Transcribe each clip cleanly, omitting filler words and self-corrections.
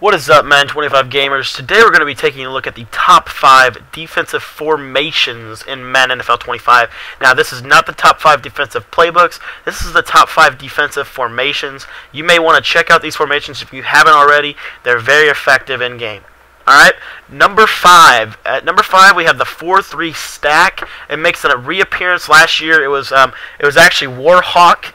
What is up, Madden 25 gamers? Today we're going to be taking a look at the top 5 defensive formations in Madden NFL 25. Now, this is not the top 5 defensive playbooks. This is the top 5 defensive formations. You may want to check out these formations if you haven't already. They're very effective in game. Alright, number 5. At number 5 we have the 4-3 stack. It makes a reappearance last year. It was actually Warhawk.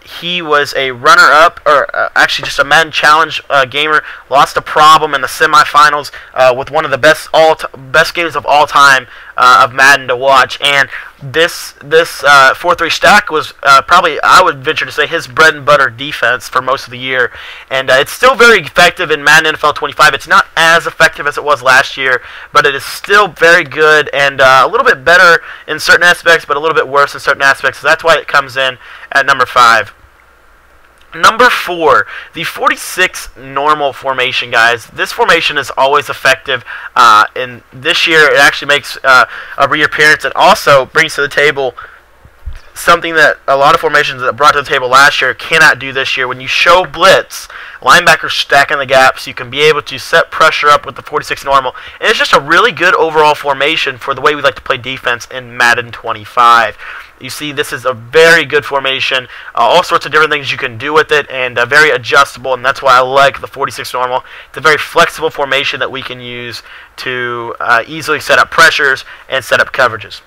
He was a runner-up, or actually just a Madden Challenge gamer. Lost a problem in the semifinals with one of the best games of all time of Madden to watch. And this 4-3 stack was probably, I would venture to say, his bread and butter defense for most of the year. And it's still very effective in Madden NFL 25. It's not as effective as it was last year, but it is still very good and a little bit better in certain aspects, but a little bit worse in certain aspects. So that's why it comes in at number 5. Number 4, the 46 normal formation, guys. This formation is always effective, and this year it actually makes a reappearance and also brings to the table something that a lot of formations that brought to the table last year cannot do this year. When you show blitz, linebackers stack in the gaps, you can be able to set pressure up with the 46 normal, and it's just a really good overall formation for the way we like to play defense in Madden 25. You see, this is a very good formation, all sorts of different things you can do with it, and very adjustable, and that's why I like the 46 normal. It's a very flexible formation that we can use to easily set up pressures and set up coverages.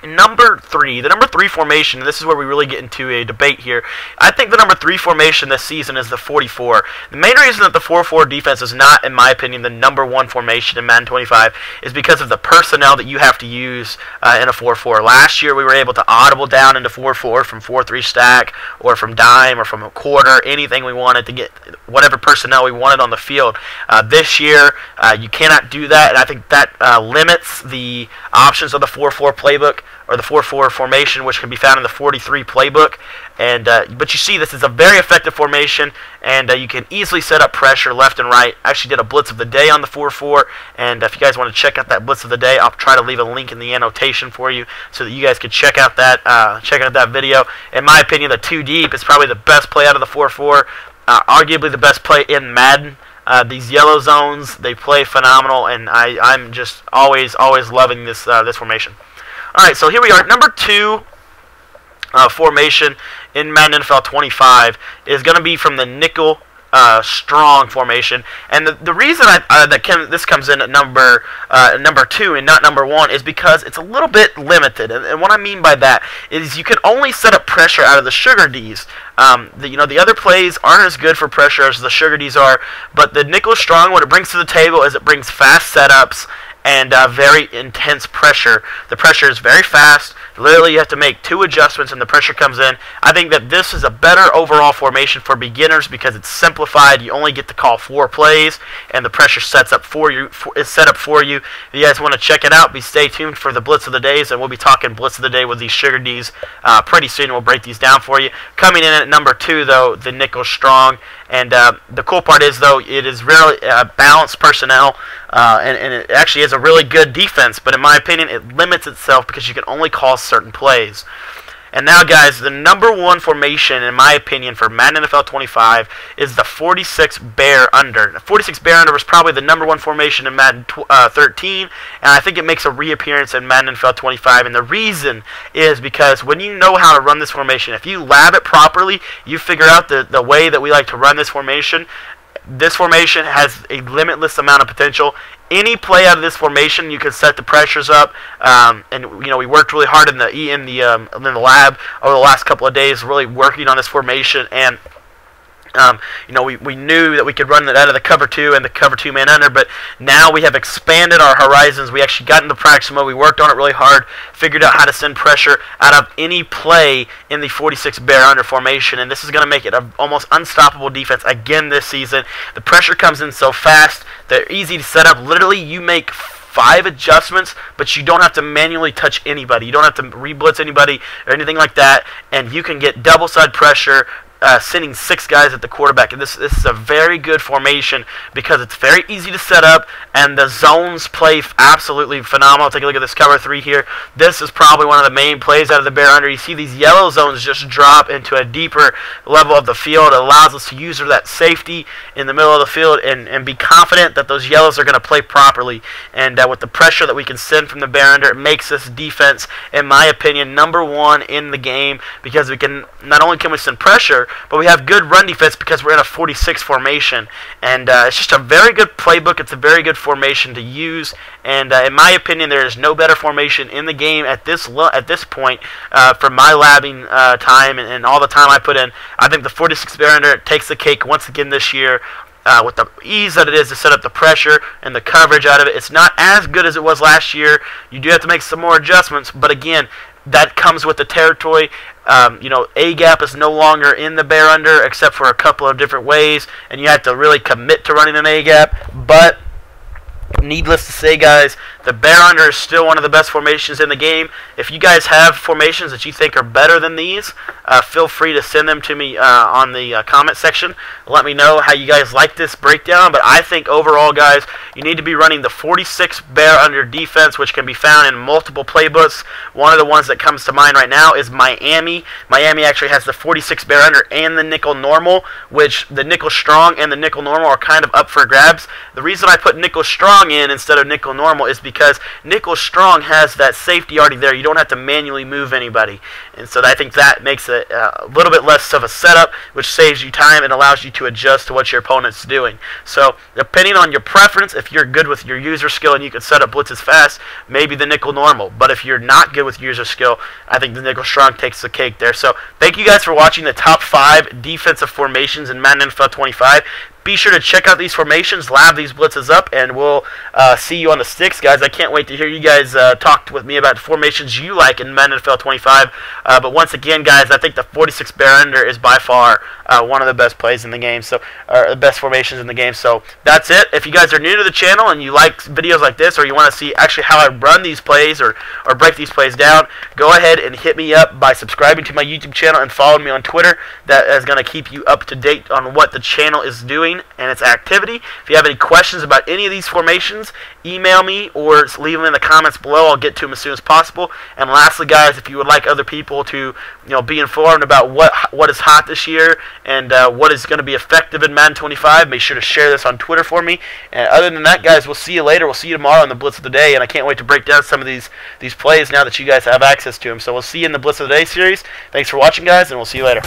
Number 3, the number 3 formation, and this is where we really get into a debate here. I think the number 3 formation this season is the 44. The main reason that the 4-4 defense is not, in my opinion, the number 1 formation in Madden 25 is because of the personnel that you have to use in a 4-4. Last year we were able to audible down into 4-4 from 4-3 stack or from dime or from a quarter, anything we wanted to get whatever personnel we wanted on the field. This year you cannot do that, and I think that limits the options of the 4-4 playbook, or the 4-4 formation, which can be found in the 43 playbook. And but you see, this is a very effective formation, and you can easily set up pressure left and right. I actually did a blitz of the day on the 4-4, and if you guys want to check out that blitz of the day, I'll try to leave a link in the annotation for you so that you guys can check out that video. In my opinion, the 2 deep is probably the best play out of the 4-4, arguably the best play in Madden. These yellow zones, they play phenomenal, and I'm just always loving this formation. Alright, so here we are. Number 2 formation in Madden NFL 25 is going to be from the nickel strong formation, and the reason this comes in at number 2 and not number 1 is because it's a little bit limited, and what I mean by that is you can only set up pressure out of the sugar Ds. The other plays aren't as good for pressure as the sugar Ds are, but the nickel strong, what it brings to the table is it brings fast setups and very intense pressure. The pressure is very fast. Literally, you have to make 2 adjustments and the pressure comes in. I think that this is a better overall formation for beginners because it's simplified. You only get to call 4 plays, and the pressure sets up for you. Is set up for you. If you guys want to check it out, stay tuned for the blitz of the days, and we'll be talking blitz of the day with these sugar Ds pretty soon. We'll break these down for you. Coming in at number 2, though, the nickel strong. And the cool part is, though, it is really balanced personnel, and it actually is a really good defense, but in my opinion, it limits itself because you can only call certain plays. And now, guys, the number 1 formation, in my opinion, for Madden NFL 25 is the 46 bear under. The 46 bear under was probably the number 1 formation in Madden 13, and I think it makes a reappearance in Madden NFL 25. And the reason is because when you know how to run this formation, if you lab it properly, you figure out the way that we like to run this formation. This formation has a limitless amount of potential. Any play out of this formation, you can set the pressures up, and we worked really hard in the lab over the last couple of days, really working on this formation, and we knew that we could run it out of the cover 2 and the cover 2 man under, but now we have expanded our horizons. We actually got into practice mode. We worked on it really hard, figured out how to send pressure out of any play in the 46 bear under formation, and this is going to make it an almost unstoppable defense again this season. The pressure comes in so fast, they're easy to set up. Literally, you make 5 adjustments, but you don't have to manually touch anybody. You don't have to re-blitz anybody or anything like that, and you can get double side pressure, sending 6 guys at the quarterback. And this is a very good formation because it's very easy to set up, and the zones play absolutely phenomenal. Take a look at this cover 3 here. This is probably one of the main plays out of the bear under. You see these yellow zones just drop into a deeper level of the field. It allows us to use that safety in the middle of the field and be confident that those yellows are going to play properly. And with the pressure that we can send from the bear under, it makes this defense, in my opinion, #1 in the game, because we can not only can we send pressure, but we have good run defense because we're in a 46 formation. And it's just a very good playbook. It's a very good formation to use. And in my opinion, there is no better formation in the game at this point for my labbing time and all the time I put in. I think the 46 bear under takes the cake once again this year. With the ease that it is to set up the pressure and the coverage out of it. It's not as good as it was last year. You do have to make some more adjustments, but again, that comes with the territory. A gap is no longer in the bear under except for a couple of different ways, and you have to really commit to running an A gap. But needless to say, guys, the bear under is still one of the best formations in the game. If you guys have formations that you think are better than these, feel free to send them to me on the comment section. Let me know how you guys like this breakdown. But I think overall, guys, you need to be running the 46 bear under defense, which can be found in multiple playbooks. One of the ones that comes to mind right now is Miami. Miami actually has the 46 bear under and the nickel normal, which the nickel strong and the nickel normal are kind of up for grabs. The reason I put nickel strong in instead of nickel normal is because nickel strong has that safety already there. You don't have to manually move anybody, and so I think that makes it a little bit less of a setup, which saves you time and allows you to adjust to what your opponent's doing. So depending on your preference, if you're good with your user skill and you can set up blitzes fast, maybe the nickel normal. But if you're not good with user skill, I think the nickel strong takes the cake there. So thank you guys for watching the top 5 defensive formations in Madden NFL 25. Be sure to check out these formations, lab these blitzes up, and we'll see you on the sticks, guys. I can't wait to hear you guys talk with me about the formations you like in Madden NFL 25. But once again, guys, I think the 46 bear under is by far one of the best plays in the game, so the best formations in the game. So that's it. If you guys are new to the channel and you like videos like this, or you want to see actually how I run these plays or break these plays down, go ahead and hit me up by subscribing to my YouTube channel and following me on Twitter. That is going to keep you up to date on what the channel is doing and its activity. If you have any questions about any of these formations, email me or leave them in the comments below. I'll get to them as soon as possible. And lastly, guys, if you would like other people to be informed about what is hot this year and what is going to be effective in Madden 25, make sure to share this on Twitter for me. And other than that, guys, we'll see you later. We'll see you tomorrow on the Blitz of the Day, and I can't wait to break down some of these plays now that you guys have access to them. So we'll see you in the Blitz of the Day series. Thanks for watching, guys, and we'll see you later.